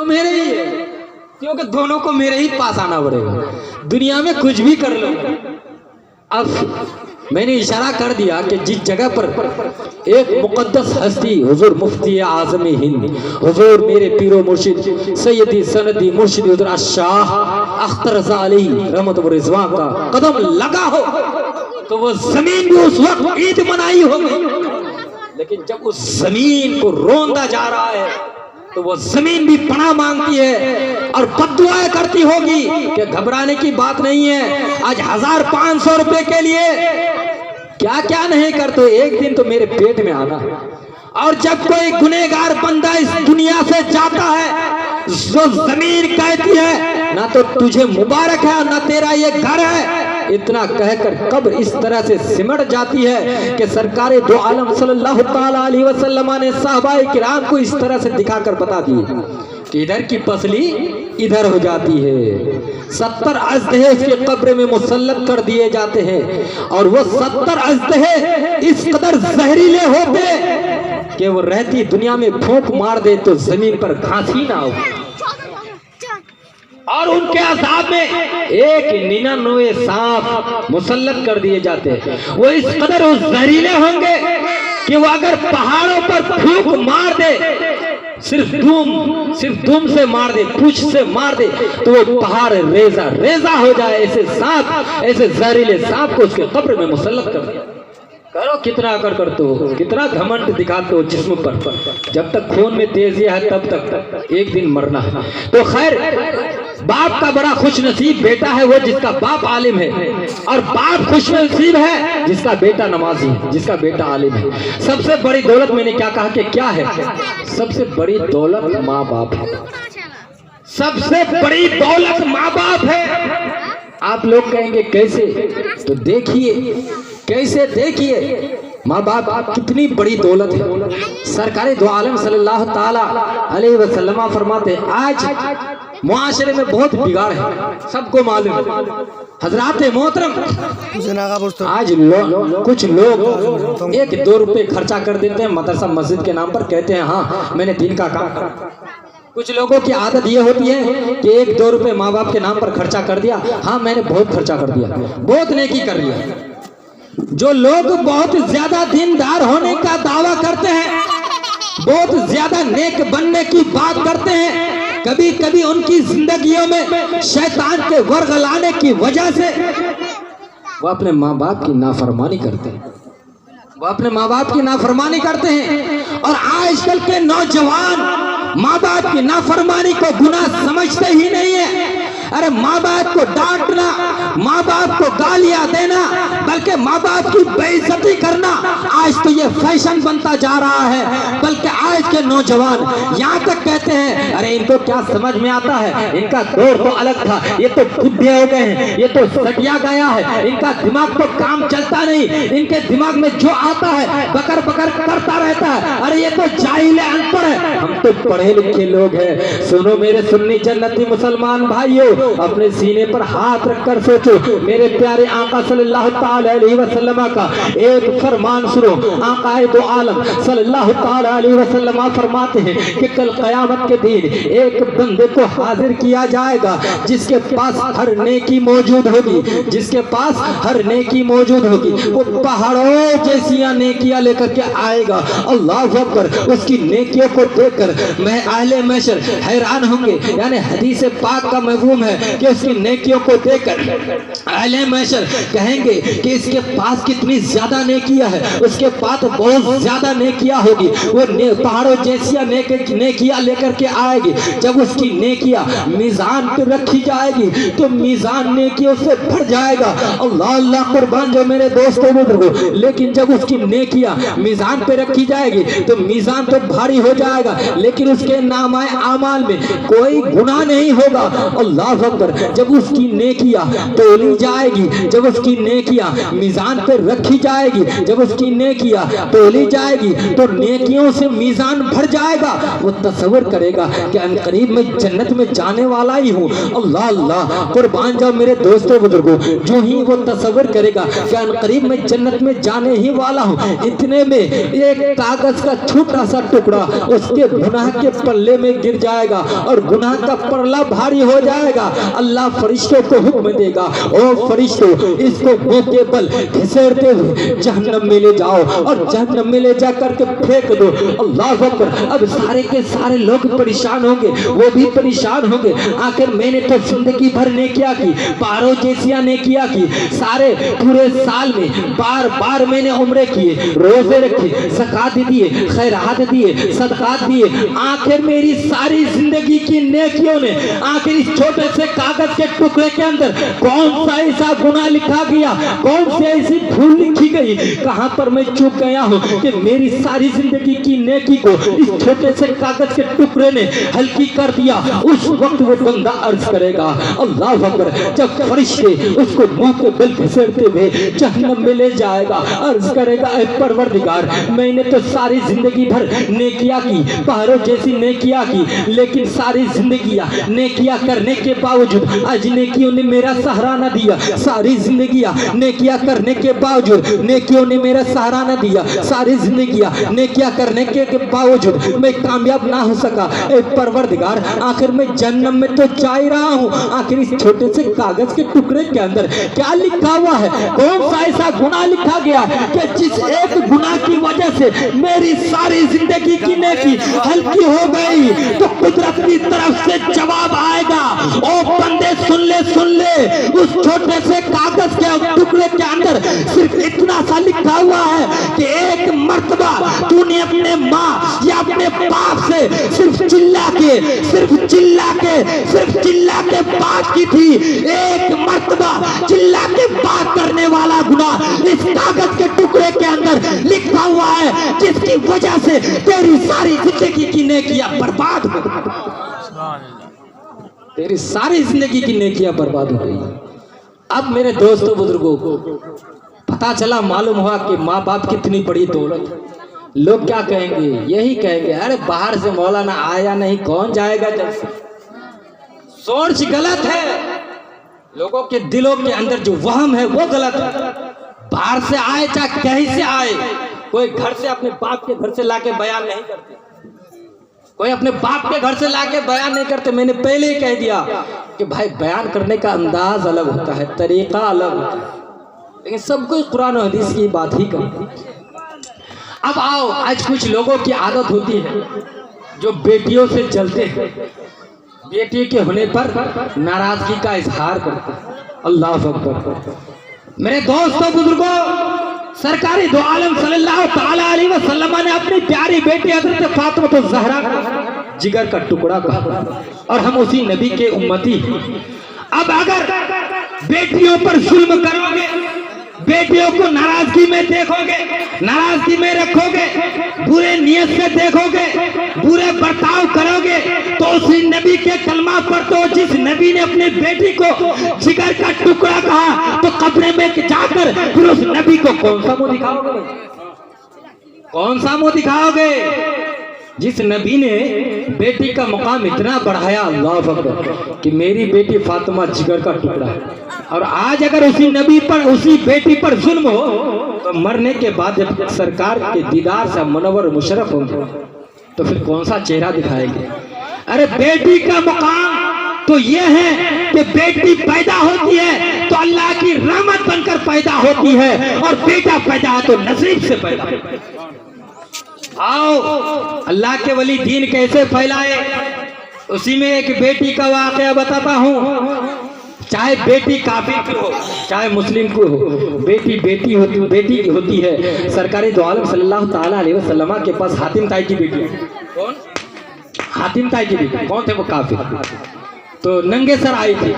तो मेरे ही है, क्योंकि दोनों को मेरे ही पास आना पड़ेगा। दुनिया में कुछ भी कर लो। अब मैंने इशारा कर दिया कि जिस जगह पर एक मुकद्दस हस्ती हुजूर मुफ्ती आज़म हिंद हुजूर मेरे पीरो मुर्शिद सैयदी सनदी मुर्शिद हुजूर शाह अख्तर रज़ा अलैहि रहमत व रिज़वान का कदम लगा हो तो वो जमीन भी उस वक्त ईद मनाई होगी। लेकिन जब उस जमीन को रोंदा जा रहा है तो वो जमीन भी पनाह मांगती है और बद्दुआएं करती होगी कि घबराने की बात नहीं है। आज 1500 रुपए के लिए क्या क्या नहीं करते, एक दिन तो मेरे पेट में आना है। और जब कोई गुनहगार बंदा इस दुनिया से जाता है जो जमीन कहती है ना तो तुझे मुबारक है और ना तेरा ये घर है, इतना कहकर कब्र इस तरह से सिमट जाती है कि सरकार दो आलम सल्लल्लाहु ताला अलैहि वसल्लम ने सहाबाए किराम को इस तरह से दिखाकर बता दिए कि इधर की पसली इधर हो जाती है। 70 अजदहे इसके कब्र में मुसल्लत कर दिए जाते हैं और वो 70 अजदहे इस कदर जहरीले होते कि वो रहती दुनिया में फूंक मार दे तो जमीन पर घास ही ना हो। और उनके अज़ाब में एक 99 सांप मुसल्लत कर दिए जाते हैं। वो इस कदर जहरीले होंगे कि वो अगर पहाड़ों पर फूंक मार दे, सिर्फ धूम से मार दे, पूंछ से मार दे तो वो पहाड़ रेजा रेजा हो जाए। ऐसे सांप, ऐसे जहरीले सांप को उसके कब्र में मुसल्लत कर दिया। करो कितना अकड़ करते हो, कितना घमंड दिखाते हो जिस्म पर। जब तक खून में तेजी है तब तक एक दिन मरना है। तो खैर, बाप का बड़ा खुश नसीब बेटा है वो जिसका बाप आलिम है, और बाप खुश नसीब है जिसका बेटा नमाजी है, जिसका बेटा आलिम है। सबसे बड़ी दौलत मैंने क्या कहा कि क्या है? सबसे बड़ी दौलत माँ बाप है। सबसे बड़ी दौलत माँ बाप है। आप लोग कहेंगे कैसे? तो देखिए कैसे, देखिए माँ बाप कितनी बड़ी दौलत है। सरकार दो आलम सल्लल्लाहु ताला अलैहि वसल्लम फरमाते हैं आज मुआशरे में बहुत बिगाड़ है, सबको मालूम है। हजरात मोहतरम, आज कुछ लोग 1-2 रुपए खर्चा कर देते हैं मदरसा मस्जिद के नाम पर, कहते हैं हाँ मैंने दिन का काम करा। कुछ लोगों की आदत ये होती है कि 1-2 रुपए माँ बाप के नाम पर खर्चा कर दिया, हाँ मैंने बहुत खर्चा कर दिया, बहुत नेकी कर लिया। जो लोग बहुत ज्यादा दीनदार होने का दावा करते हैं, बहुत ज्यादा नेक बनने की बात करते हैं, कभी कभी उनकी जिंदगियों में शैतान के वर्गलाने की वजह से वो अपने माँ बाप की नाफरमानी करते हैं, वो अपने माँ बाप की नाफरमानी करते हैं। और आजकल के नौजवान माँ बाप की नाफरमानी को गुनाह समझते ही नहीं है। अरे माँ बाप को डांटना, माँ बाप को गालियां देना, बल्कि माँ बाप की बेइज्जती करना आज तो ये फैशन बनता जा रहा है। बल्कि आज के नौजवान यहाँ तक कहते हैं अरे इनको क्या समझ में आता है, इनका दौर तो अलग था, ये तो बुढ़े हो गए हैं, ये तो सटिया गया है, इनका दिमाग तो काम चलता नहीं, इनके दिमाग में जो आता है बकर बकर करता रहता है, अरे ये तो जाहिल है, अनपढ़ है। हम तो पढ़े लिखे लोग हैं। सुनो मेरे सुन्नी जन्नती मुसलमान भाइयों, अपने सीने पर हाथ रखकर सोचो, मेरे प्यारे आका सल्लल्लाहु ताला अलैहि वसल्लम का एक फरमान सुनो। आका दो आलम सल्लल्लाहु ताला अलैहि वसल्लम फरमाते हैं कि कल कयामत के दिन एक बंदे को हाजिर किया जाएगा जिसके पास हर नेकी मौजूद होगी, जिसके पास हर नेकी मौजूद होगी। वो पहाड़ों जैसी नेकियां लेकर के आएगा। अल्लाह अकबर। उसकी नेकियों को देखकर मैं अहले महशर हैरान होंगे। यानी हदीस पाक का मफ़हूम है कि उसकी नेकियों को देखकर अहले महशर कहेंगे कि इसके पास कितनी ज्यादा नेकियां है, उसके पास बहुत ज्यादा नेकियां होगी। वो पहाड़ों जैसी नेकियां लेकर के आएगी। जब उसकी नेकियां मीजान पे रखी जाएगी तो मीजान नेकियों से भर जाएगा। अल्लाह अल्लाह कुर्बान जो मेरे दोस्तों बुजुर्गों। लेकिन जब उसकी नेकियां मीजान पे रखी जाएगी तो मीजान तो भारी हो जाएगा, लेकिन उसके नामाए आमाल में कोई गुनाह नहीं होगा। अल्लाह अल्लाह अकबर। जब उसकी नेकियां तोली जाएगी, जब उसकी नेकियां मीजान पर रखी जाएगी, जब उसकी नेकियां तोली जाएगी तो नेकियों से मीजान भर जाएगा। वो तसव्वुर करेगा कि अनकरीब में जन्नत में जाने वाला ही हूँ। अल्लाह अल्लाह, कुर्बान जाओ मेरे दोस्तों बुजुर्गों। जो ही वो तसव्वुर करेगा कि अनकरीब में जन्नत में जाने ही वाला हूँ, इतने में एक कागज का छोटा सा टुकड़ा उसके गुनाह के पल्ले में गिर जाएगा और गुनाह का पल्ला भारी हो जाएगा। अल्लाह फरिश्तों को हुक्म देगा, ओ फरिश्तों, इसको मुंह के बल घिसेड़ते हुए जहन्नम में ले जाओ और जहन्नम में ले जा करके फेंक दो। अल्लाह अकबर। अब सारे के सारे लोग परेशान होंगे, वो भी परेशान होंगे। आखिर मैंने तो जिंदगी भर नेकिया की, पारों जैसिया नेकिया की, सारे पूरे साल में बार बार मैंने उम्रे किए, रोजे रखे, ज़कात दिए, खैरात दिए, सदकात दिए। आखिर मेरी सारी जिंदगी की नेकियों ने आखिर इस छोटे से कागज के टुकड़े के अंदर कौन सा ऐसा गुनाह लिखा गया, कौन सी ऐसी भूल लिखी गई, कहां पर मैं चूक गया हूं कि मेरी सारी जिंदगी की नेकी को इस छोटे से कागज के टुकड़े ने हल्की कर दिया। उस वक्त वो बंदा अर्ज करेगा, अल्लाह अकबर। जब फरिश्ते उसको मुंह के बल घिसेड़ते हुए जहन्नम में ले जाएगा, अर्ज करेगा, ऐ परवरदिगार, मैंने तो सारी जिंदगी भर नेकिया की, पहाड़ों जैसी नेकिया की, लेकिन सारी जिंदगियां नेकिया करने के बावजूद आज नेकियों ने मेरा सहारा न दिया। सारी जिंदगियां नेकिया करने के बावजूद नेकियों ने मेरा सहारा न दिया। सारी जिंदगियां नेकिया करने के बावजूद मैं कामयाब ना हो सका। ए परवरदिगार, आखिर मैं जन्नत में तो जा ही रहा हूँ, आखिर इस छोटे से कागज के टुकड़े के अंदर क्या लिखा हुआ है? कौन सा ऐसा गुनाह लिखा गया कि जिस एक गुनाह की वजह से मेरी सारी जिंदगी की नेकी हल्की हो गई? तो कुदरत की तरफ से जवाब आएगा, ओ बंदे सुन ले, सुन ले। उस छोटे से कागज के टुकड़े के अंदर सिर्फ इतना सा लिखा हुआ है कि एक मर्तबा तूने अपने माँ या अपने बाप से सिर्फ चिल्ला के बात की थी। एक मर्तबा चिल्ला के बात करने वाला गुनाह इस कागज के टुकड़े के अंदर लिखा हुआ है, जिसकी वजह से तेरी सारी जिंदगी की नेकियां बर्बाद हो गई। तेरी सारी जिंदगी की नेकियां बर्बाद हो गई। अब मेरे दोस्तों बुजुर्गों, पता चला, मालूम हुआ कि माँ बाप कितनी बड़ी दौलत। लोग क्या कहेंगे? यही कहेंगे, अरे बाहर से मौलाना आया नहीं, कौन जाएगा जब से। सोच गलत है। लोगों के दिलों के अंदर जो वहम है वो गलत है। बाहर से आए चाहे कहीं से आए, कोई घर से अपने बाप के घर से लाके बयान नहीं करते, कोई अपने बाप के घर से लाके बयान नहीं करते। मैंने पहले ही कह दिया कि भाई बयान करने का अंदाज अलग होता है, तरीका अलग होता है, लेकिन सब कोई कुरान और हदीस की बात ही करते हैं। अब आओ, आज कुछ लोगों की आदत होती है जो बेटियों से जलते हैं, बेटी के होने पर नाराजगी का इजहार करते हैं। अल्लाह अकबर। मेरे दोस्तों बुजुर्गों, सरकारी दो आलम सल्लल्लाहु ताला अलैहि वसल्लम ने अपनी प्यारी बेटी हज़रत फातिमा तो ज़हरा का जिगर का टुकड़ा कहा और हम उसी नबी के उम्मती। अब अगर बेटियों पर जुल्म करोगे, बेटियों को नाराजगी में देखोगे, नाराजगी में रखोगे, बुरे नियत से देखोगे, बुरे बर्ताव करोगे, तो उसी नबी के कलमा पर तो जिस नबी ने अपनी बेटी को जिगर का टुकड़ा कहा, तो कब्र में जाकर फिर उस नबी को कौन सा मुंह दिखाओगे? कौन सा मुंह दिखाओगे? जिस नबी ने बेटी का मुकाम इतना बढ़ाया, अल्लाह अकबर, कि मेरी बेटी फातिमा जिगर का टुकड़ा है। और आज अगर उसी नबी पर, उसी बेटी पर जुल्म हो, तो मरने के बाद जब सरकार के दीदार से मुनव्वर मुशर्रफ होंगे, तो फिर कौन सा चेहरा दिखाएंगे? अरे बेटी का मुकाम तो यह है कि बेटी पैदा होती है तो अल्लाह की रहमत बनकर पैदा होती है, और बेटा पैदा है तो नसीब से पैदा होता है। आओ, अल्लाह के वली दीन कैसे फैलाए, उसी में एक बेटी का वाकया बताता हूँ। चाहे बेटी काफिर की हो, चाहे मुस्लिम की हो, बेटी होती है। सरकारी दो आलम सल्लल्लाहु ताला अलैहि वसल्लम के पास हातिम ताई की बेटी। कौन? हातिम ताई की बेटी। कौन थे वो? काफिर। तो नंगे सर आई थी।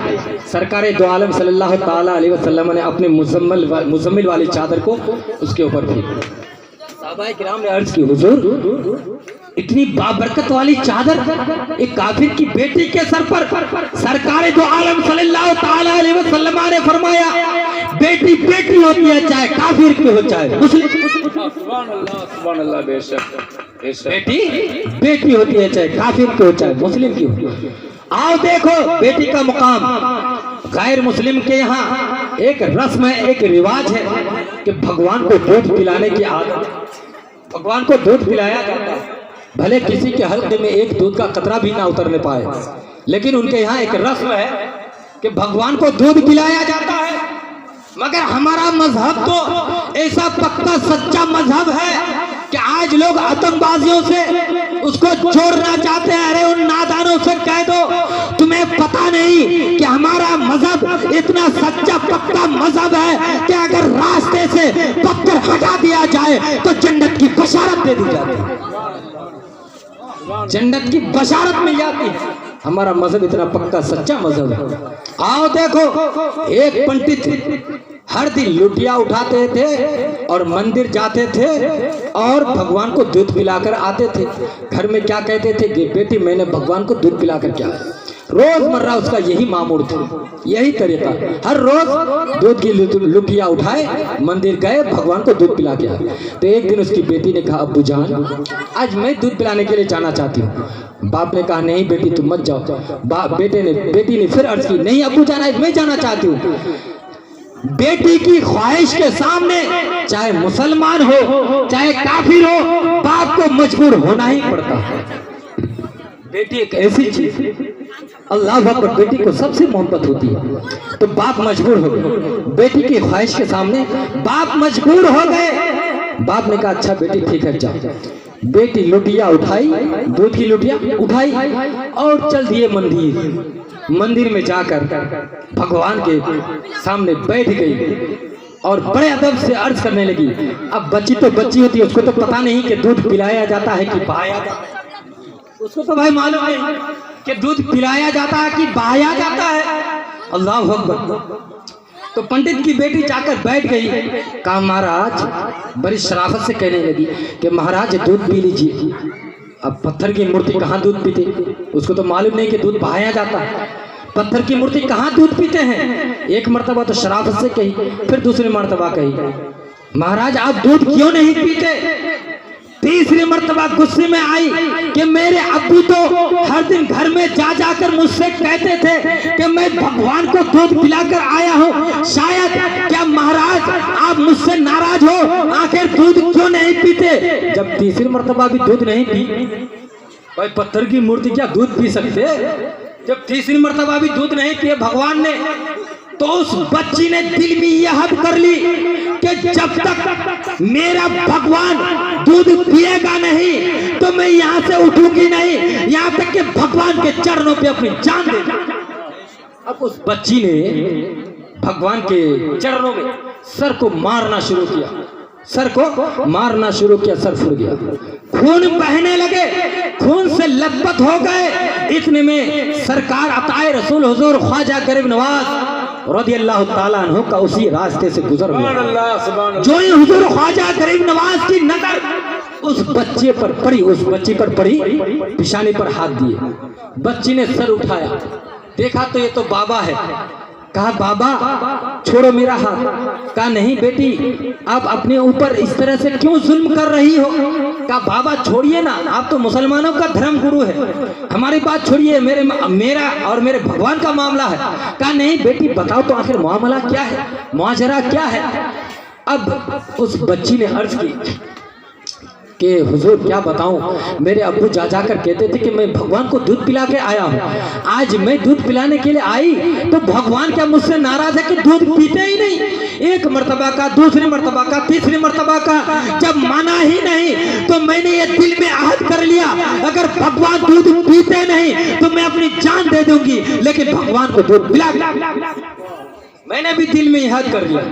सरकारी दो आलम सल्लल्लाहु ताला अलैहि वसल्लम ने अपने मुजम्मिल वाली चादर को उसके ऊपर थी। सहाबाए किराम ने अर्ज की, हुजूर इतनी बाबरकत वाली चादर एक काफिर की बेटी के सर पर सरकार दो आलम सल्लल्लाहु ताला अलैहि वसल्लम ने फरमाया, बेटी बेटी होती है, चाहे काफिर की हो चाहे मुस्लिम। सुभान अल्लाह, बेशक बेटी बेटी होती है, चाहे काफिर की हो चाहे मुस्लिम की हो। आओ देखो बेटी का मुकाम। गैर मुस्लिम के यहाँ एक रस्म है, एक रिवाज है कि भगवान को दूध पिलाने की आदत, भगवान को दूध पिलाया जाता है। भले किसी के हल्के में एक दूध का कतरा भी ना उतरने पाए, लेकिन उनके यहाँ एक रस्म है कि भगवान को दूध पिलाया जाता है। मगर हमारा मजहब तो ऐसा पक्का सच्चा मजहब है कि आज लोग आतंकवादियों से उसको छोड़ना चाहते हैं। अरे उन नादानों से कह दो, तुम्हें पता नहीं कि हमारा मजहब इतना सच्चा पक्का मजहब है कि अगर रास्ते से पत्थर हटा दिया जाए तो जन्नत की बशारत दे दी जाती है, जन्नत की बशारत मिल जाती है। हमारा मजहब इतना पक्का सच्चा मजहब है। आओ देखो, एक पंडित हर दिन लुटिया उठाते थे और मंदिर जाते थे और भगवान को दूध पिलाकर आते थे। घर में क्या कहते थे कि बेटी मैंने भगवान को दूध पिलाकर क्या है। रोजमर्रा उसका यही मामूल था, यही तरीका। हर रोज दूध की लुटिया उठाए, मंदिर गए, भगवान को दूध पिला के आए। तो एक दिन उसकी बेटी ने कहा, अब्बू जान आज मैं दूध पिलाने के लिए जाना चाहती हूँ। बाप ने कहा नहीं बेटी तुम मत जाओ। बेटी ने फिर अर्ज की, नहीं अब्बू जान आज मैं जाना चाहती हूँ। बेटी की ख्वाहिश के सामने चाहे मुसलमान हो चाहे काफिर हो, बाप को मजबूर होना ही पड़ता है। बेटी एक ऐसी चीज, अल्लाह अकबर, बेटी को सबसे मोहब्बत होती है। तो बाप मजबूर हो गए, बेटी की ख्वाहिश के सामने बाप मजबूर हो गए। बाप ने कहा अच्छा बेटी ठीक है जाओ। बेटी लुटिया उठाई, दूध की लुटिया उठाई और चल दिए मंदिर। मंदिर में जाकर भगवान के सामने बैठ गई और बड़े अदब से अर्ज करने लगी। अब बच्ची तो बच्ची होती है, उसको तो पता नहीं कि दूध पिलाया जाता है कि बहाया जाता है। उसको तो भाई मालूम है कि दूध पिलाया जाता है कि बहाया जाता है। अल्लाह अकबर। तो पंडित की बेटी जाकर बैठ गई। कहा महाराज, बड़ी शराफत से कहने लगी कि महाराज दूध पी लीजिए। अब पत्थर की मूर्ति कहाँ दूध पीते, उसको तो मालूम नहीं कि दूध बहाया जाता है। पत्थर की मूर्ति कहाँ दूध पीते हैं। एक मर्तबा तो शराफत से कही, फिर दूसरी मर्तबा कही महाराज आप दूध क्यों नहीं पीते। तीसरी मर्तबा गुस्से में आई कि मेरे अब्बू तो हर दिन घर में जा जाकर मुझसे कहते थे कि मैं भगवान को दूध पिलाकर आया हूँ, शायद क्या महाराज आप मुझसे नाराज हो, आखिर दूध क्यों नहीं पीते। जब तीसरी मर्तबा भी दूध नहीं पी, भाई पत्थर की मूर्ति क्या दूध पी सकते। जब तीसरी मर्तबा भी दूध नहीं पिए भगवान ने, तो उस बच्ची ने दिल में यह हद कर ली कि जब तक मेरा भगवान दूध पिएगा नहीं तो मैं यहाँ से उठूंगी नहीं, यहाँ तक कि भगवान के चरणों पे अपनी जान दे। अब उस बच्ची ने भगवान के चरणों में सर को मारना शुरू किया, सर को मारना शुरू किया, सर फूट गया, खून बहने लगे, खून से लथपथ हो गए। इतने में सरकार अताए रसूल हुजूर ख्वाजा गरीब नवाज रज़ियल्लाहु ताला अन्हु का उसी रास्ते से गुजर गया। जो ही हुजूर ख्वाजा गरीब नवाज की नजर उस बच्चे पर पड़ी, उस बच्ची पर पड़ी, पिशानी पर हाथ दिए। बच्ची ने सर उठाया, देखा तो ये तो बाबा है। कहा बाबा छोड़ो मेरा हाथ। कहा नहीं बेटी आप अपने ऊपर इस तरह से क्यों जुल्म कर रही हो। कहा बाबा छोड़िए ना, आप तो मुसलमानों का धर्म गुरु है, हमारी बात छोड़िए, मेरा और मेरे भगवान का मामला है। कहा नहीं बेटी बताओ तो आखिर मामला क्या है, मुआजरा क्या है। अब उस बच्ची ने अर्ज की कि हुजूर क्या बताऊं, मेरे अब्बू जा जाकर कहते थे कि मैं भगवान को दूध पिला के आया हूं। आज मैं दूध पिलाने के लिए आई तो भगवान क्या मुझसे नाराज है कि दूध पीते ही नहीं। एक मर्तबा का, दूसरी मर्तबा का, तीसरी मर्तबा का, जब माना ही नहीं तो मैंने ये दिल में आहद कर लिया अगर भगवान दूध पीते नहीं तो मैं अपनी जान दे दूंगी, लेकिन भगवान को दूध पिला। मैंने भी दिल में याद कर लिया,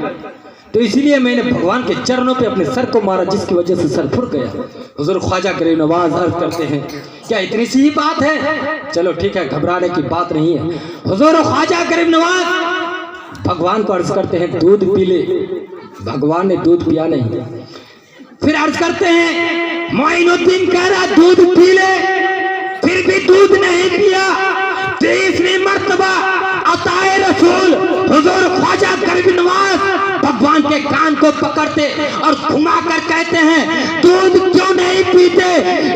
तो इसलिए मैंने भगवान के चरणों पे अपने सर को मारा, जिसकी वजह से सर फुट गया। हुजूर ख्वाजा गरीब नवाज अर्ज करते हैं क्या इतनी सी ही बात है। चलो ठीक है, घबराने की बात नहीं है। हुजूर ख्वाजा गरीब नवाज भगवान को अर्ज करते हैं दूध पी ले। भगवान ने दूध पिया नहीं। फिर अर्ज करते हैं मोइनुद्दीन कह रहा दूध पी ले, फिर भी दूध नहीं पिया। तीसरी मर्तबा अताए रसूल हुजूर ख्वाजा गरीब नवाज भगवान के कान को पकड़ते और घुमा कर कहते हैं दूध क्यों नहीं पीते।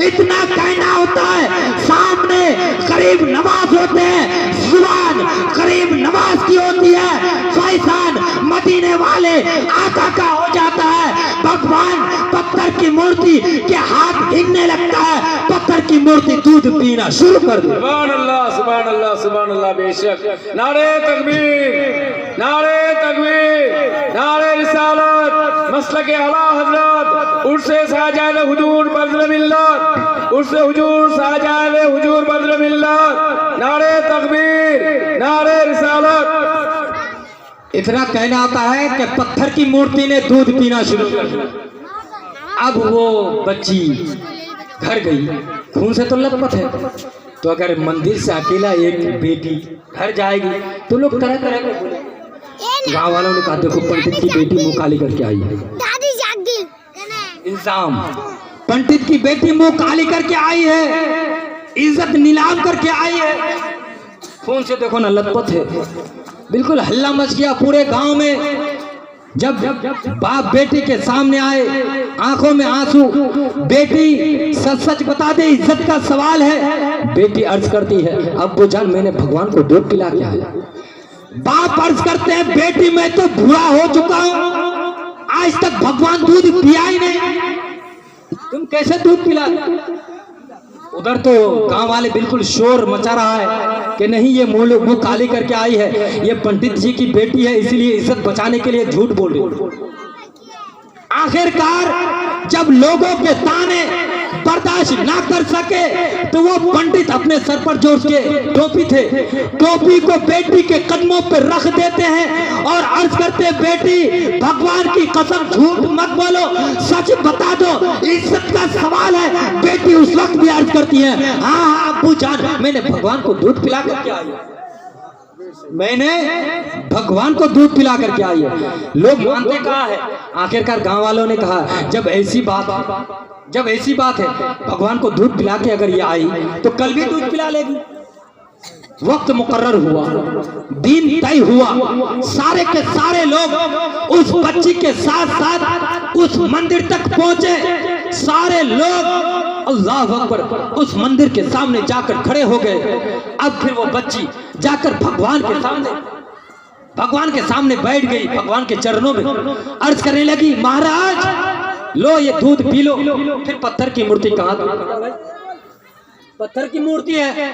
इतना कहना होता है, सामने गरीब नवाज होते हैं, जुबान गरीब नवाज की होती है, फैसान मदीने वाले आका का हो जाता है। भगवान पत्थर की मूर्ति के हाथ हिलने लगता है, पत्थर की मूर्ति दूध पीना शुरू कर दे। सुभान अल्लाह सुभान अल्लाह सुभान अल्लाह। बेशक नारे तकबीर, नारे तकबीर, नारे रिसालत, मसलक आला हजरत, उर्से साजाद हुजूर बद्र मिल्लत, उर्से हुजूर साजाद हुजूर बद्र मिल्लत। नारे तकबीर, नारे रिसालत। इतना कहना आता है कि पत्थर की मूर्ति ने दूध पीना शुरू कर दिया। अब वो बच्ची घर गई, खून से तो लथपथ है, तो अगर मंदिर से अकेला एक बेटी घर जाएगी तो लोग तरह तरह के बोले। गाँव वालों ने कहा देखो पंडित की बेटी मुंह काली करके आई है। इल्जाम, पंडित की बेटी मुंह काली करके आई है, इज्जत नीलाम करके आई है। खून से देखो ना लथपथ है, बिल्कुल हल्ला मच गया पूरे गांव में। जब बाप बेटी के सामने आए, आंखों में आंसू, बेटी सच सच बता दे, इज्जत का सवाल है। बेटी अर्ज करती है अब्बू जान मैंने भगवान को दूध पिला के आया। बाप अर्ज करते हैं बेटी मैं तो बूढ़ा हो चुका हूं, आज तक भगवान दूध पिया ही नहीं, तुम कैसे दूध पिला। उधर तो गांव वाले बिल्कुल शोर मचा रहा है कि नहीं ये मुंह काली करके आई है, ये पंडित जी की बेटी है इसलिए इज्जत बचाने के लिए झूठ बोल रही। आखिरकार जब लोगों के ताने बर्दाश्त ना कर सके तो वो पंडित अपने सर पर जो उसके टोपी थे, टोपी को बेटी के कदमों पर रख देते हैं और अर्ज करते बेटी भगवान की कसम झूठ मत बोलो, सच बता दो, इज्जत का सवाल है। बेटी उस वक्त भी अर्ज करती है हाँ हाँ अब्बू जान मैंने भगवान को दूध पिला करके आई है, मैंने भगवान को दूध पिला करके आई है। लोग मानते कहा है। आखिरकार गांव वालों ने कहा जब ऐसी बात है भगवान को दूध पिला के अगर ये आई तो कल भी दूध पिला लेगी। वक्त मुकर्रर हुआ, दिन तय हुआ, सारे के सारे लोग उस बच्ची के साथ साथ उस मंदिर तक पहुंचे। सारे लोग अल्लाह अकबर उस मंदिर के सामने जाकर खड़े हो गए। अब फिर वो बच्ची जाकर भगवान के सामने बैठ गई, भगवान के चरणों में अर्ज करने लगी महाराज लो ये दूध पी लो। फिर पत्थर की मूर्ति कहाँ, पत्थर की मूर्ति है,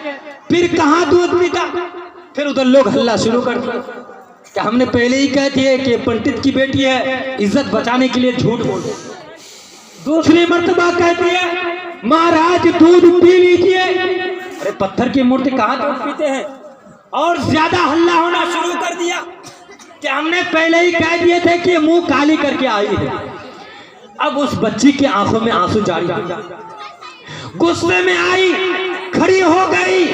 फिर कहाँ दूध पीता। फिर उधर लोग हल्ला शुरू कर दिया कि हमने पहले ही कह दिए कि पंडित की बेटी है, इज्जत बचाने के लिए झूठ बोल। दूसरी मर्तबा कहती है महाराज दूध पी लीजिए। अरे पत्थर की मूर्ति कहाँ दूध पीते हैं। और ज्यादा हल्ला होना शुरू कर दिया कि हमने पहले ही कह दिए थे कि मुंह काली करके आई है। अब उस बच्ची की आंखों में आंसू जारी, गुस्से में आई, खड़ी हो गई,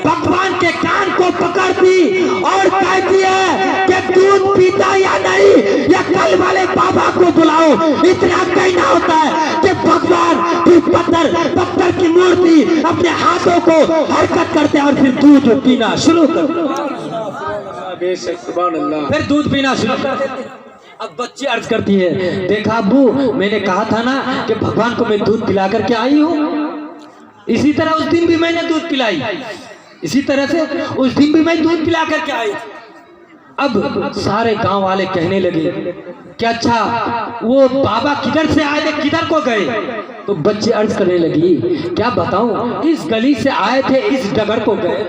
भगवान के कान को पकड़ती और कहती है कि दूध पीता या नहीं, या कल वाले बाबा को बुलाओ। इतना कहना होता है कि भगवान फिर पत्थर की मूर्ति अपने हाथों को हरकत करते और फिर दूध पीना शुरू कर, फिर दूध पीना शुरू कर देते। अब बच्ची अर्ज करती है देखा अब्बू मैंने कहा था ना कि भगवान को मैं दूध पिला करके आई हूँ। इसी तरह उस दिन भी मैंने दूध पिलाई, इसी तरह से उस दिन भी मैं दूध पिला करके आई। अब सारे गांव वाले कहने लगे कि अच्छा वो बाबा किधर से आए थे, किधर को गए। तो बच्ची अर्ज करने लगी क्या बताऊं, इस गली से आए थे, इस डगर को गए।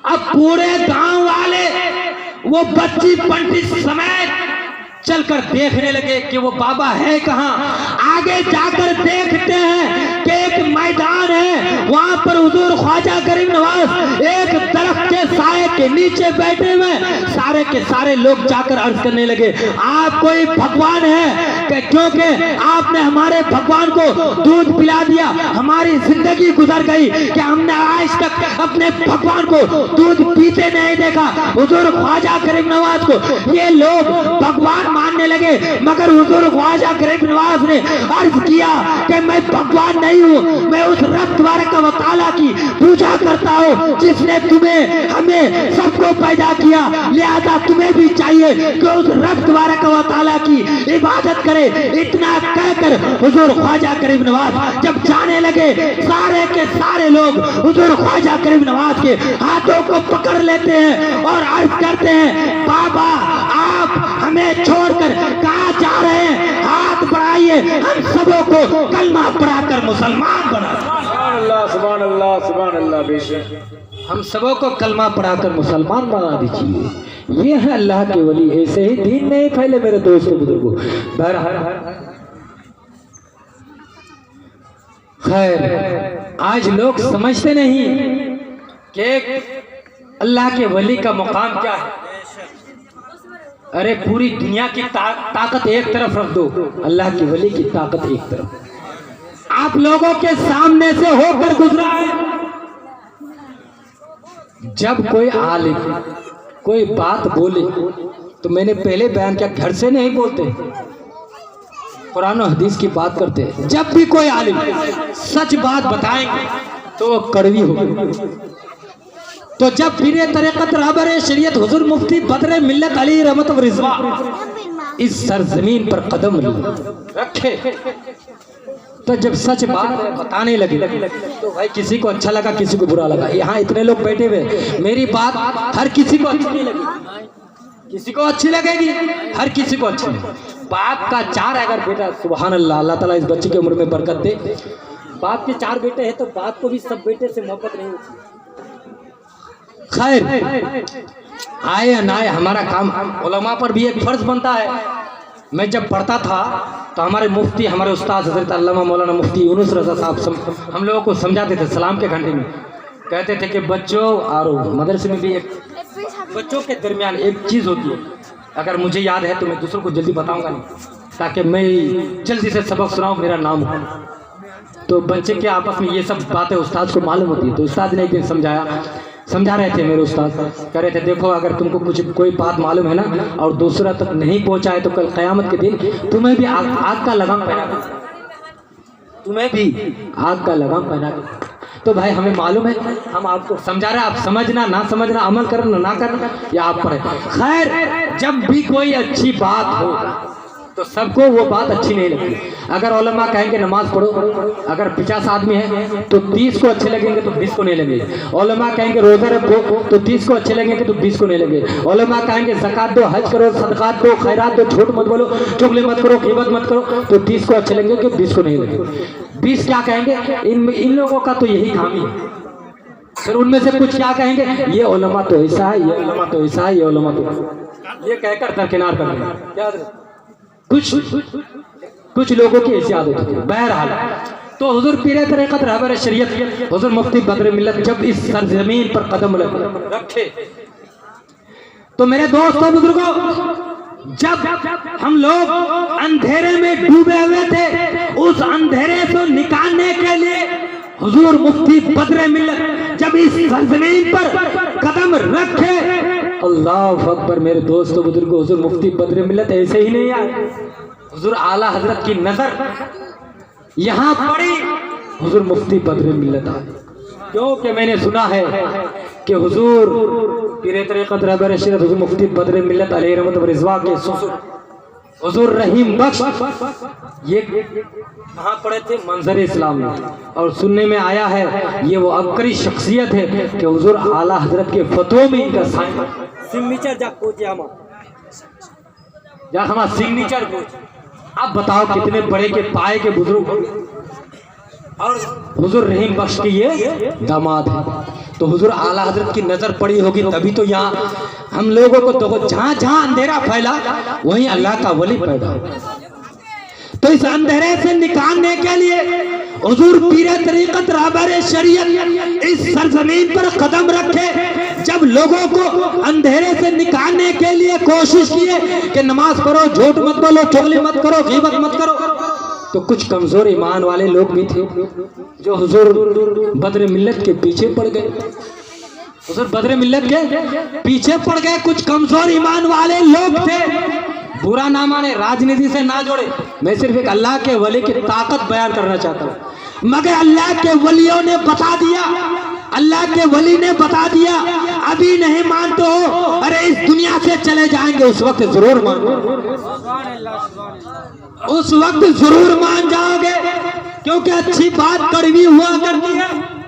अब पूरे गांव वाले वो बच्ची पंडित समेत चलकर देखने लगे कि वो बाबा है कहाँ। आगे जाकर देखते हैं कि एक मैदान है, वहां पर हुजूर ख्वाजा गरीब नवाज एक दरख्त के साए के नीचे बैठे हुए सारे के सारे लोग जाकर अर्ज करने लगे, आप कोई भगवान है? क्योंकि आपने हमारे भगवान को दूध पिला दिया, हमारी जिंदगी गुजर गई कि हमने आज तक अपने भगवान को दूध पीते नहीं देखा। हुजूर ख्वाजा गरीब नवाज को ये लोग भगवान मानने लगे, मगर हुजूर ख्वाजा गरीब नवाज ने अर्ज किया कि मैं भगवान नहीं हूँ, मैं उस रब तबारक व तआला की पूजा करता हूँ जिसने तुम्हें हमें सबको पैदा किया, लिहाजा तुम्हें भी चाहिए कि उस रब तबारक व तआला की इबादत करे। इतना कहकर हुजूर ख्वाजा गरीब नवाज जब जाने लगे, सारे के सारे लोग हुजूर ख्वाजा गरीब नवाज के हाथों को पकड़ लेते हैं और अर्ज करते हैं, बाबा आप हमें छोड़कर कहाँ जा रहे हैं? हाथ बढ़ाइए, हम सबों को कलमा पढ़ाकर मुसलमान बना, सुभान अल्लाह सुभान अल्लाह सुभान अल्लाह। बेशक हम सबों को कलमा पढ़ाकर मुसलमान बना दीजिए। ये है अल्लाह के वली, ऐसे ही दीन नहीं फैले मेरे दोस्तों बुजुर्गों। बहरहाल खैर, आज लोग समझते नहीं कि अल्लाह के वली का मुकाम क्या है। अरे पूरी दुनिया की ताकत एक तरफ रख दो, अल्लाह की वली की ताकत एक तरफ। आप लोगों के सामने से होकर गुजरा है। जब कोई आलिम कोई बात बोले तो मैंने पहले बयान किया, घर से नहीं बोलते, कुरान और हदीस की बात करते हैं। जब भी कोई आलिम सच बात बताएंगे तो वो कड़वी होगी। तो जब पीरे तरीक़त रहबर शरीयत हुजूर मुफ्ती बदर मिल्लत अली रहमत व रिज़वा इस सरजमीन पर कदम रखे, तो जब सच बात बताने लगे तो भाई किसी को अच्छा लगा, किसी को बुरा लगा। यहाँ इतने लोग बैठे हुए, मेरी बात हर किसी को अच्छी नहीं लगी, किसी को अच्छी लगेगी, हर किसी को अच्छी लगेगी। बाप का 4 अगर बेटा, सुभान अल्लाह, अल्लाह ताला इस बच्चे की उम्र में बरकत दे। बाप के 4 बेटे हैं तो बाप को भी सब बेटे से मोहब्बत नहीं होती। खैर, आए या ना आए, हमारा काम, उलमा पर भी एक फर्ज बनता है। मैं जब पढ़ता था तो हमारे मुफ्ती, हमारे उस्ताद हज़रत अल्लामा मौलाना मुफ्ती यूनुस रज़ा साहब हम लोगों को समझाते थे सलाम के घंटे में। कहते थे कि बच्चों, और मदरसे में भी एक बच्चों के दरमियान एक चीज़ होती है, अगर मुझे याद है तो मैं दूसरों को जल्दी बताऊंगा नहीं, ताकि मैं जल्दी से सबक सुनाऊं, मेरा नाम हो। तो बच्चे के आपस में ये सब बातें उस्ताद को मालूम होती है। तो उस्ताद ने एक दिन समझा रहे थे, मेरे उस्ताद कह रहे थे, देखो अगर तुमको कुछ कोई बात मालूम है ना और दूसरा तक नहीं पहुंचा है तो कल क़यामत के दिन तुम्हें भी आग का लगाम पहना के, तुम्हें भी आग का लगाम पहना के। तो भाई हमें मालूम है, हम आपको समझा रहे हैं, आप समझना ना समझना, अमल करना ना करना, या आप पर है। खैर, जब भी कोई अच्छी बात हो तो सबको वो बात अच्छी नहीं लगती। अगर उलमा कहेंगे नमाज पढ़ो, अगर 50 आदमी है तो 30 को अच्छे लगेंगे तो 20 को नहीं लगेंगे। उलमा कहेंगे रोजा रखो तो 30 को अच्छे लगेंगे तो 20 को नहीं लगेंगे। उलमा कहेंगे ज़कात दो, हज करो, सदकात दो, खैरात दो, झूठ मत बोलो, चुगली मत करो, ग़ीबत मत करो, तो 30 को अच्छे लगेंगे कि 20 को नहीं लगेंगे। 20 क्या कहेंगे, इन लोगों का तो यही खामी है। फिर उनमें से कुछ क्या कहेंगे, ये उलमा तो ऐसा है, ये उलमा तो ऐसा है, ये उलमा तो, ये कहकर दरकिनार कर देंगे। क्या कुछ लोगों की ऐसी आदत होती है। बहरहाल, तो हुजूर पीरे तरीक़त रहबर शरीयत हुजूर मुफ्ती बदर मिल्लत जब इस सरजमीन पर कदम रखे, तो मेरे दोस्तों बुजुर्गों, जब हम लोग अंधेरे में डूबे हुए थे, उस अंधेरे से निकालने के लिए हुजूर मुफ्ती बदर मिल्लत जब इस सरजमीन पर कदम रखे, अल्लाह अकबर। मेरे दोस्तों बुजुर्गों, हुजूर मुफ्ती बदर मिल्लत ऐसे ही नहीं आए, हुजूर आला हजरत की नजर यहाँ पड़ी, हुजूर मुफ्ती बदर मिल्लत आए। क्योंकि मैंने सुना है कि हुजूर पीरे तरीक़त रहबर शरीयत हुजूर मुफ्ती बदर मिल्लत अलैहि रहमत व रिज़वा के ससुर हुजूर रहीम बख्श ये कहाँ पड़े थे, मंजर इस्लाम में। और सुनने में आया है ये वो अबकरी शख्सियत है कि हुजूर आला हजरत के फतवों में इनका सिग्नेचर हमारा सिग्नेचर। अब बताओ कितने बड़े के पाए के बुजुर्ग, और हुजूर रहीम बख्श के ये दामाद है। तो हुजूर आला हजरत की नजर पड़ी होगी, तभी तो यहाँ हम लोगों को तो जहाँ जहाँ अंधेरा फैला वहीं अल्लाह का वली पैदा हुआ। तो इस अंधेरे से निकालने के लिए हुजूर पीरे तरीक़त रहबर शरीयत इस सरजमीन पर कदम रखे। जब लोगों को अंधेरे से निकालने के लिए कोशिश किए कि नमाज पढ़ो, झूठ मत बोलो, चुगली मत करो, गीबत मत करो। तो कुछ कमजोर ईमान वाले लोग भी थे जो हुजूर बद्र मिल्लत के पीछे पड़ गए। हुजूर बद्र मिल्लत के पीछे पड़ गए। कुछ कमजोर ईमान वाले लोग थे। बुरा ना माने, राजनीति से ना जोड़े, मैं सिर्फ एक अल्लाह के वली की ताकत बयान करना चाहता हूँ। मगर अल्लाह के वलियों ने बता दिया, अल्लाह के वली ने बता दिया, अभी नहीं मानते हो, अरे इस दुनिया से चले जाएंगे, उस वक्त जरूर मानो, उस वक्त जरूर मान जाओगे। क्योंकि अच्छी बात कड़वी हुआ करती है।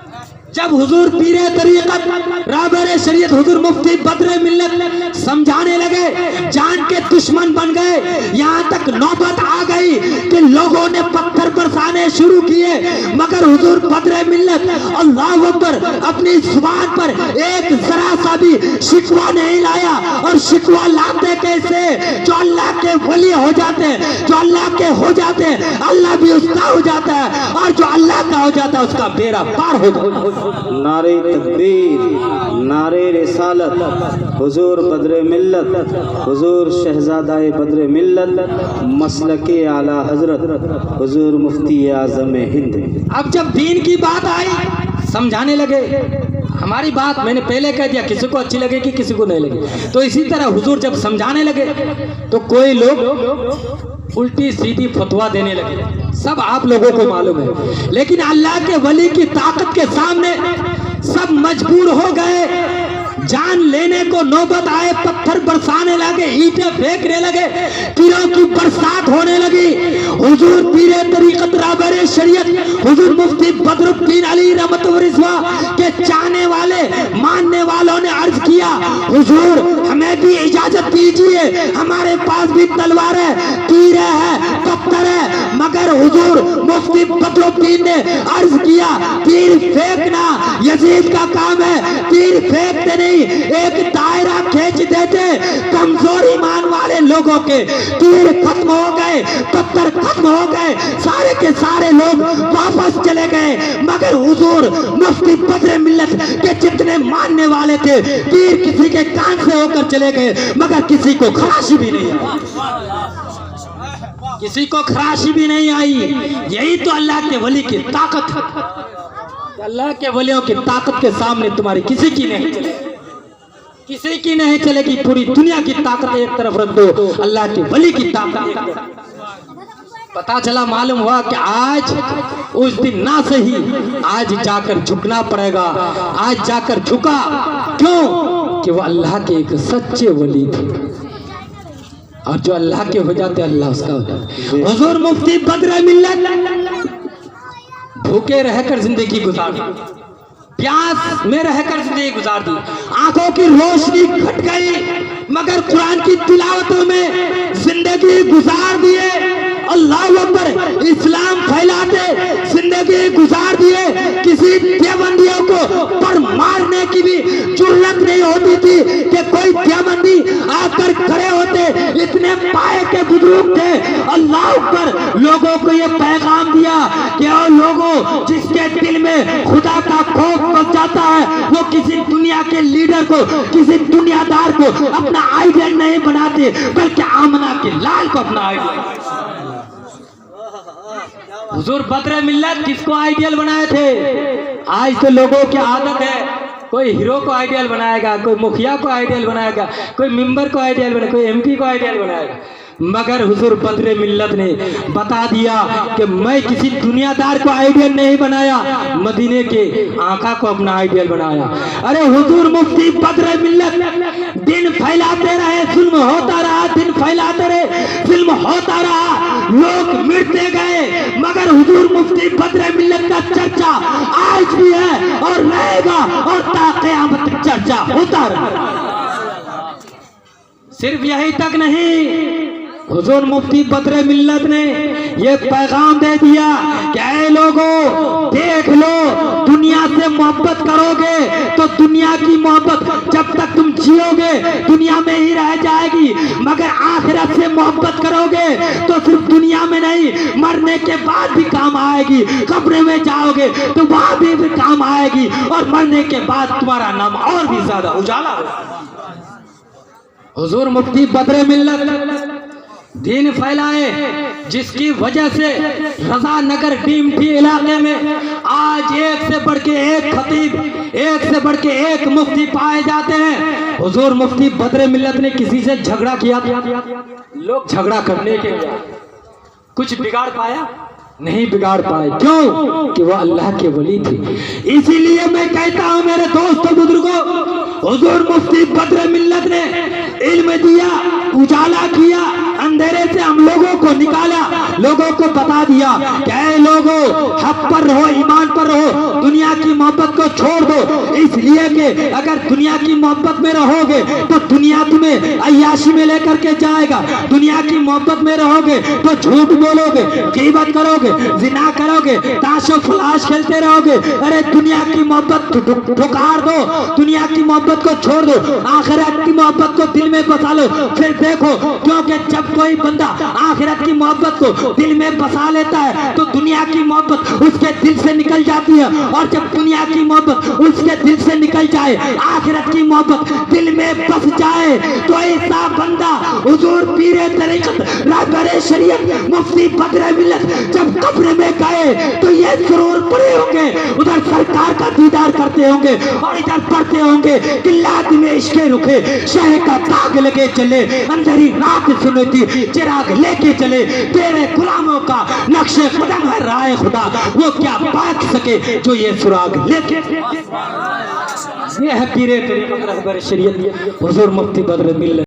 जब हुजूर पीरे तरीकत राहबर शरीयत हुजूर मुफ्ती बद्र मिल्लत समझाने लगे, जान के दुश्मन बन गए। यहाँ तक नौबत आ गई कि लोगों ने पत्थर बरसाने शुरू किए, मगर हुजूर बद्र मिल्लत अल्लाह अकबर अपनी जुबान पर एक जरा सा भी शिकवा नहीं लाया। और शिकवा लाते कैसे? जो अल्लाह के वली हो जाते, जो अल्लाह के हो जाते, अल्लाह भी उसका हो जाता है, और जो अल्लाह का हो जाता है उसका बेड़ा पार हो जाता है। नारे तकबीर, नारे रिसालत, हुजूर बद्र मिल्लत, हुजूर शहजादाए बद्र मिल्लत, मसलके आला हजरत हुजूर मुफ्ती आज़म हिंद। अब जब दीन की बात आई, समझाने लगे। हमारी बात मैंने पहले कह दिया, किसी को अच्छी लगेगी, किसी को नहीं लगेगी। तो इसी तरह हुजूर जब समझाने लगे तो कोई लोग उल्टी सीधी फतवा देने लगे। सब आप लोगों को मालूम है। लेकिन अल्लाह के वली की ताकत के सामने सब मजबूर हो गए। जान लेने को नौबत आए, पत्थर बरसाने लगे, ईंटें फेंकने लगे, तीरों की बरसात होने लगी। हुजूर पीरे तरीकत राहबर शरीयत हुजूर मुफ्ती बदरुद्दीन अली रहमत व रिज़वा के चाहने वाले, मानने वालों ने अर्ज किया, हुजूर हमें भी इजाजत दीजिए, हमारे पास भी तलवार है, तीर है, पत्थर है। मगर हुजूर मुफ्ती बदरुद्दीन ने अर्ज किया, तीर फेंकना यजीद का काम है, तीर फेंकते नहीं, एक दायरा खींच देते। कमजोर ईमान वाले लोगों के तीर खत्म हो गए, पत्थर खत्म हो गए, सारे के सारे लोग वापस चले गए। मगर हुजूर मुफ्ती बद्र मिल्लत के जितने मानने वाले थे, तीर किसी के कान से होकर चले गए, मगर किसी को खराशी भी नहीं आई, किसी को खराशी भी नहीं आई। यही तो अल्लाह के वली की ताकत है। अल्लाह के वलियों की ताकत के सामने तुम्हारी किसी की नहीं चलेगी, किसी की नहीं चलेगी। पूरी दुनिया की ताकत एक तरफ रख दो, अल्लाह के वली की ताकत एक तरफ। पता चला, मालूम हुआ कि आज उस दिन ना सही, आज जाकर झुकना पड़ेगा। आज जाकर झुका, क्यों? कि वो अल्लाह के एक सच्चे वली थे, और जो अल्लाह के हो जाते अल्लाह उसका हो जाता। हुजूर मुफ्ती बद्र मिल्लत भूखे रहकर जिंदगी गुजार दी, प्यास में रहकर जिंदगी गुजार दी, आंखों की रोशनी घट गई, मगर कुरान की तिलावतों में जिंदगी गुजार दिए। अल्लाह अकबर, इस्लाम फैलाते जिंदगी गुजार दिए। किसी देवबंदियों को पर मारने की भी जुर्रत नहीं होती थी कि कोई देवबंदी आकर खड़े होते, इतने पाए के बुजुर्ग थे। अल्लाह अकबर, लोगों को ये पैगाम दिया कि ओ लोगों, जिसके दिल में खुदा का खौफ बस जाता है, वो किसी दुनिया के लीडर को, किसी दुनियादार को अपना आइडियल नहीं बनाते, बल्कि आमना के लाल को अपना आइडियल। हुजूर बद्र मिल्लत किसको आइडियल बनाए थे? आज तो लोगों की आदत है, कोई हीरो को आइडियल बनाएगा, कोई मुखिया को आइडियल बनाएगा, कोई मेंबर को आइडियल बनाएगा, कोई एमपी को आइडियल बनाएगा। मगर हुजूर बद्र मिल्लत ने बता दिया कि मैं किसी दुनियादार को आइडियल नहीं बनाया, मदीने के आका को अपना आइडियल बनाया। अरे हुजूर मुफ्ती बद्र मिल्लत दिन फैलाते रहे, जुल्म होता रहा, दिन फैलाते रहे, जुल्म होता रहा, लोग मिटते गए, मगर हुजूर मुफ्ती बद्र मिल्लत का चर्चा आज भी है और रहेगा, और ता क़यामत तक चर्चा होता रहेगा। सिर्फ यही तक नहीं, हुजूर मुफ्ती बद्र मिल्लत ने ये पैगाम दे दिया कि ऐ लोगों, देख लो, दुनिया से मोहब्बत करोगे तो दुनिया की मोहब्बत जब तक तुम जियोगे दुनिया में ही रह जाएगी, मगर आखिरत से मोहब्बत करोगे तो सिर्फ दुनिया में नहीं, मरने के बाद भी काम आएगी। कब्र में जाओगे तो वहां भी काम आएगी, और मरने के बाद तुम्हारा नाम और भी ज्यादा उजाला होगा। हुजूर मुफ्ती बद्र मिल्लत दीन फैलाए, जिसकी वजह से रजा नगर डीमटी इलाके में आज एक से बढ़ के एक खतीब, एक से बढ़ के एक मुफ्ती पाए जाते हैं। हुजूर मुफ्ती बद्र मिल्लत ने किसी से झगड़ा किया? लोग झगड़ा करने के लिए कुछ बिगाड़ पाया? नहीं बिगाड़ पाए। क्यों? कि वह अल्लाह के वली थे। इसीलिए मैं कहता हूं मेरे दोस्तों बुजुर्गों, हुजूर मुफ्ती बद्र मिल्लत ने इल्म दिया, उजाला किया, अंधेरे से हम लोगों को निकाला, लोगों को बता दिया कि ऐ लोगों, हक पर रहो, ईमान पर रहो, दुनिया की मोहब्बत को छोड़ दो। इसलिए कि अगर दुनिया की मोहब्बत में रहोगे तो दुनिया तुम्हें अय्याशी में लेकर के जाएगा, दुनिया की मोहब्बत में रहोगे तो झूठ बोलोगे, गीबत करोगे, जिना करोगे, ताशो फलाश खेलते रहोगे। अरे दुनिया की मोहब्बत ठुकार दो, दुनिया की मोहब्बत को छोड़ दो, आखिरत की मोहब्बत को दिल में बसा लो। फिर देखो, क्योंकि जब कोई बंदा आखिरत की मोहब्बत को दिल में बसा लेता है तो दुनिया की मोहब्बत उसके दिल से निकल जाती है, और जब दुनिया की मोहब्बत उसके दिल से निकल जाए, आखिरत की मोहब्बत दिल में बस जाए, तो ऐसा बंदा हुजूर पीरे तरीकत रहबरे शरीयत मुफ्ती बद्र मिल्लत जब कब्र में गए तो ये सुरूर पड़े होंगे, उधर सरकार का दीदार करते होंगे और इधर पढ़ते होंगे कि लाद में इश्के रुके, शह का दाग लगे चले, अंधेरी रात सुनती चिराग लेके चले, तेरे गुलामों का नक्शे कदम है राय खुदा, वो क्या पाक सके जो ये सुराग लेके। ये है पीरे तरीकत रहबर शरीयत हुजूर मुफ्ती बद्र मिल्लत।